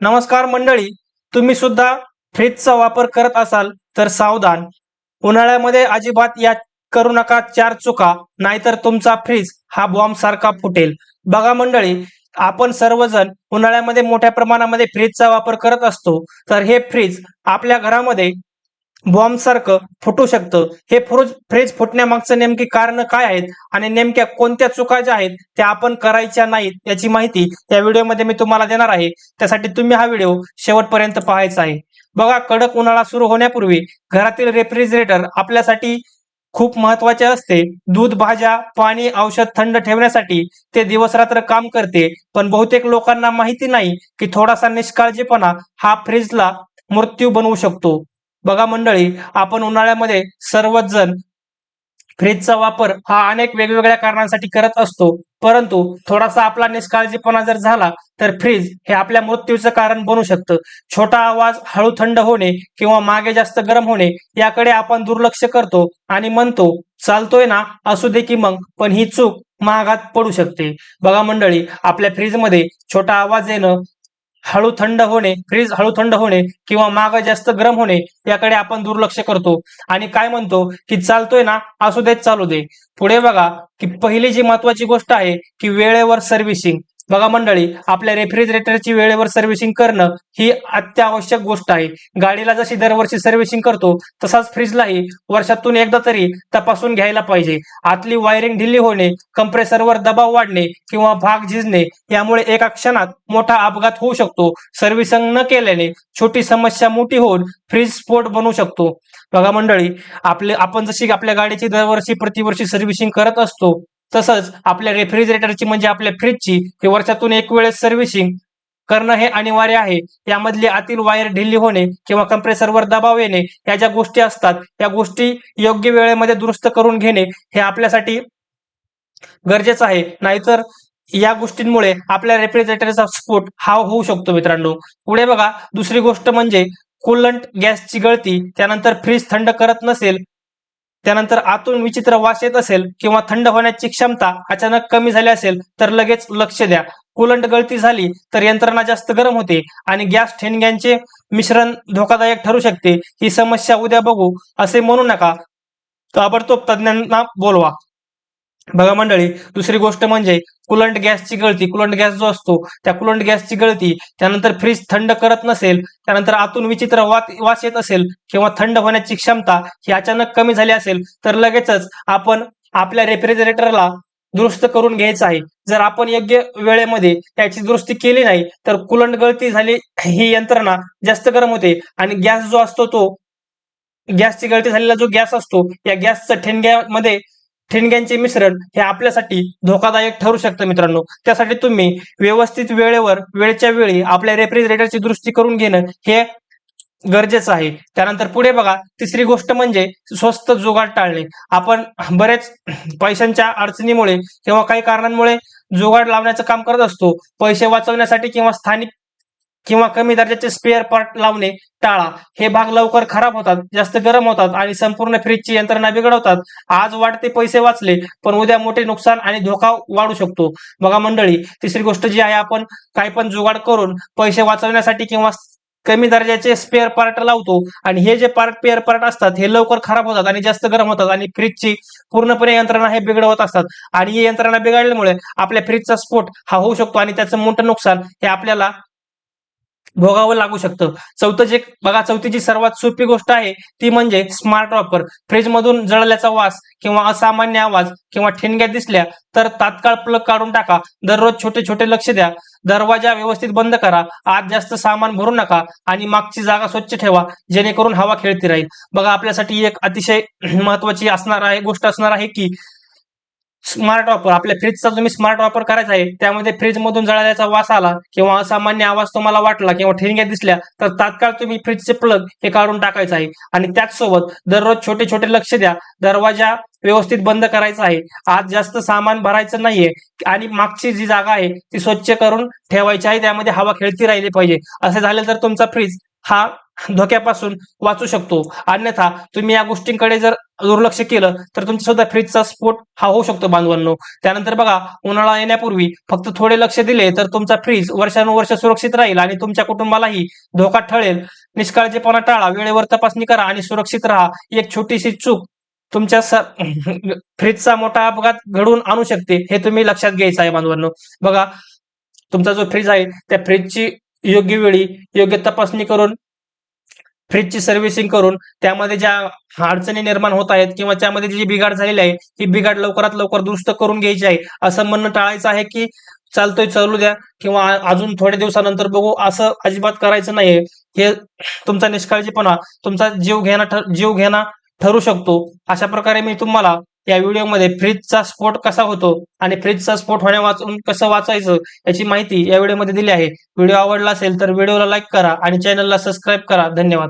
नमस्कार मंडळी, तुम्ही सुद्धा फ्रीजचा वापर करत असाल तर सावधान. उन्हाळ्यामध्ये अजिबात या करू नका चार चुका, नाहीतर तुमचा फ्रीज हा बॉम्ब सारखा फुटेल. बघा मंडळी, आपण सर्वजण उन्हाळ्यामध्ये मोठ्या प्रमाणामध्ये फ्रीजचा वापर करत असतो. तर हे फ्रीज आपल्या घरामध्ये बॉम्ब सारखं फुटू शकतं. हे फ्रीज फुटण्यामागचं नेमकी कारण काय आहेत आणि नेमक्या कोणत्या चुका ज्या आहेत त्या आपण करायच्या नाहीत याची माहिती या व्हिडिओमध्ये मी तुम्हाला देणार आहे. त्यासाठी तुम्ही हा व्हिडिओ शेवटपर्यंत पाहायचा आहे. बघा, कडक उन्हाळा सुरू होण्यापूर्वी घरातील रेफ्रिजरेटर आपल्यासाठी खूप महत्वाचे असते. दूध, भाज्या, पाणी, औषध थंड ठेवण्यासाठी ते दिवस रात्र काम करते. पण बहुतेक लोकांना माहिती नाही की थोडासा निष्काळजीपणा हा फ्रीजला मृत्यू बनवू शकतो. बघा मंडळी, आपण उन्हाळ्यामध्ये सर्वच जण फ्रीजचा वापर हा अनेक वेगवेगळ्या कारणांसाठी करत असतो. परंतु थोडासा आपला निष्काळजीपणा जर झाला तर फ्रीज हे आपल्या मृत्यूचं कारण बनू शकतं. छोटा आवाज, हळू थंड होणे किंवा मागे जास्त गरम होणे याकडे आपण दुर्लक्ष करतो आणि म्हणतो चालतोय ना, असू दे की मग. पण ही चूक महागात पडू शकते. बघा मंडळी, आपल्या फ्रीजमध्ये छोटा आवाज येणं, फ्रीज हळू थंड होणे किंवा माग जास्त गरम होणे याकडे आपण दुर्लक्ष करतो आणि काय म्हणतो की चालतोय ना, असू देत, चालू दे. पुढे बघा की पहिली जी महत्वाची गोष्ट आहे की वेळेवर सर्व्हिसिंग. बघा मंडळी, आपल्या रेफ्रिजरेटरची वेळेवर सर्व्हिसिंग करणं ही अत्यावश्यक गोष्ट आहे. गाडीला जशी दरवर्षी सर्व्हिसिंग करतो तसाच फ्रीजलाही वर्षातून एकदा तरी तपासून घ्यायला पाहिजे. आतली वायरिंग ढिली होणे, कंप्रेसरवर दबाव वाढणे किंवा भाग झिजणे यामुळे एका क्षणात मोठा अपघात होऊ शकतो. सर्व्हिसिंग न केल्याने छोटी समस्या मोठी होऊन फ्रीज स्फोट बनू शकतो. बघा मंडळी, आपण जशी आपल्या गाडीची दरवर्षी प्रतिवर्षी सर्व्हिसिंग करत असतो तसंच आपल्या रेफ्रिजरेटरची म्हणजे आपल्या फ्रीजची हे वर्षातून एक वेळेस सर्व्हिसिंग करणं हे अनिवार्य आहे. यामधली आतील वायर ढिली होणे किंवा कंप्रेसरवर दबाव येणे या ज्या गोष्टी असतात या गोष्टी योग्य वेळेमध्ये दुरुस्त करून घेणे हे आपल्यासाठी गरजेचं आहे. नाहीतर या गोष्टींमुळे आपल्या रेफ्रिजरेटरचा स्फोट हा होऊ शकतो मित्रांनो. पुढे बघा, दुसरी गोष्ट म्हणजे कूलंट गॅसची गळती. त्यानंतर फ्रीज थंड करत नसेल, त्यानंतर आतून विचित्र वास येत असेल किंवा थंड होण्याची क्षमता अचानक कमी झाली असेल तर लगेच लक्ष द्या. कूलंट गळती झाली तर यंत्रणा जास्त गरम होते आणि गॅस ठिणग्यांचे मिश्रण धोकादायक ठरू शकते. ही समस्या उद्या बघू असे म्हणू नका, ताबडतोब तज्ञांना बोलवा. बघा मंडळी, दुसरी गोष्ट म्हणजे कूलंट गॅसची गळती. कूलंट गॅस जो असतो त्या कूलंट गॅसची गळती, त्यानंतर फ्रीज थंड करत नसेल, त्यानंतर आतून विचित्र वास येत असेल किंवा थंड होण्याची क्षमता ही अचानक कमी झाली असेल तर लगेचच आपण आपल्या रेफ्रिजरेटरला दुरुस्त करून घ्यायचं आहे. जर आपण योग्य वेळेमध्ये त्याची दुरुस्ती केली नाही तर कूलंट गळती झाली, ही यंत्रणा जास्त गरम होते आणि गॅस जो असतो तो गॅसची गळती झालेला जो गॅस असतो या गॅसचं ठिणग्यांचे मिश्रण हे आपल्यासाठी धोकादायक ठरू शकतं मित्रांनो. त्यासाठी तुम्ही व्यवस्थित वेळेवर वेळच्या वेळी आपल्या रेफ्रिजरेटरची दुरुस्ती करून घेणं हे गरजेचं आहे. त्यानंतर पुढे बघा, तिसरी गोष्ट म्हणजे स्वस्त जुगाड टाळणे. आपण बरेच पैशांच्या अडचणीमुळे किंवा काही कारणांमुळे जुगाड लावण्याचं काम करत असतो. पैसे वाचवण्यासाठी किंवा स्थानिक किंवा कमी दर्जाचे स्पेअर पार्ट लावणे टाळा. हे भाग लवकर खराब होतात, जास्त गरम होतात आणि संपूर्ण फ्रीजची यंत्रणा बिघडवतात. आज वाटते पैसे वाचले, पण उद्या मोठे नुकसान आणि धोका वाढू शकतो. बघा मंडळी, तिसरी गोष्ट जी आहे, आपण काही पण जुगाड करून पैसे वाचवण्यासाठी किंवा कमी दर्जाचे स्पेअर पार्ट लावतो आणि हे जे स्पेअर पार्ट असतात हे लवकर खराब होतात आणि जास्त गरम होतात आणि फ्रीजची पूर्णपणे यंत्रणा हे बिघडवत असतात आणि ही यंत्रणा बिघडल्यामुळे आपल्या फ्रीजचा स्फोट हा होऊ शकतो आणि त्याचं मोठं नुकसान हे आपल्याला भोगावं लागू शकतं. चौथीची सर्वात सोपी गोष्ट आहे ती म्हणजे स्मार्ट वापर. फ्रीज मधून जळल्याचा वास किंवा असामान्य आवाज किंवा ठिणग्या दिसल्या तर तात्काळ प्लग काढून टाका. दररोज छोटे छोटे लक्ष द्या. दरवाजा व्यवस्थित बंद करा. आत जास्त सामान भरू नका आणि मागची जागा स्वच्छ ठेवा, जेणेकरून हवा खेळती राहील. बघा, आपल्यासाठी एक अतिशय महत्वाची गोष्ट असणार आहे की स्मार्ट वापर. आपल्या फ्रीजचा तुम्ही स्मार्ट वापर करायचा आहे. त्यामध्ये फ्रीज मधून जळाल्याचा वास आला किंवा असामान्य आवाज तुम्हाला वाटला किंवा ठिणग्या दिसल्या तर तात्काळ तुम्ही फ्रीजचे प्लग हे काढून टाकायचं आहे आणि त्याचसोबत दररोज छोटे छोटे लक्ष द्या. दरवाजा व्यवस्थित बंद करायचा आहे. आत जास्त सामान भरायचं नाहीये आणि मागची जी जागा आहे ती स्वच्छ करून ठेवायची आहे. त्यामध्ये हवा खेळती राहिली पाहिजे. असे झाले तर तुमचा फ्रीज हा धोक्यापासून वाचू शकतो. अन्यथा तुम्ही या गोष्टींकडे जर दुर्लक्ष केलं तर तुमचा सुद्धा फ्रीजचा स्फोट हा होऊ शकतो बांधवांनो. त्यानंतर बघा, उन्हाळा येण्यापूर्वी फक्त थोडे लक्ष दिले तर तुमचा फ्रीज वर्षानुवर्ष सुरक्षित राहील आणि तुमच्या कुटुंबालाही धोका टळेल. निष्काळजीपणा टाळा, वेळेवर तपासणी करा आणि सुरक्षित राहा. एक छोटीशी चूक तुमच्या फ्रीजचा मोठा अपघात घडवून आणू शकते, हे तुम्ही लक्षात घ्यायचं आहे बांधवांनो. बघा, तुमचा जो फ्रीज आहे त्या फ्रीजची योग्य वेळी योग्य तपासणी करून, फ्रीजची सर्व्हिसिंग करून, त्यामध्ये ज्या अडचणी निर्माण होत आहेत किंवा त्यामध्ये जी बिघाड झालेली आहे ती बिघाड लवकरात लवकर दुरुस्त करून घ्यायची आहे. असं म्हणणं टाळायचं आहे की चालतोय चालू द्या किंवा अजून थोड्या दिवसानंतर बघू, असं अजिबात करायचं नाहीये. हे तुमचा निष्काळजीपणा तुमचा जीव घेणा ठरू शकतो. अशा प्रकारे मी तुम्हाला या व्हिडिओमध्ये फ्रीजचा स्फोट कसा होतो आणि फ्रीजचा स्फोट होण्यापासून कसं वाचायचं याची माहिती या व्हिडिओमध्ये दिली आहे. व्हिडिओ आवडला असेल तर व्हिडिओला लाईक करा आणि चॅनलला सबस्क्राईब करा. धन्यवाद.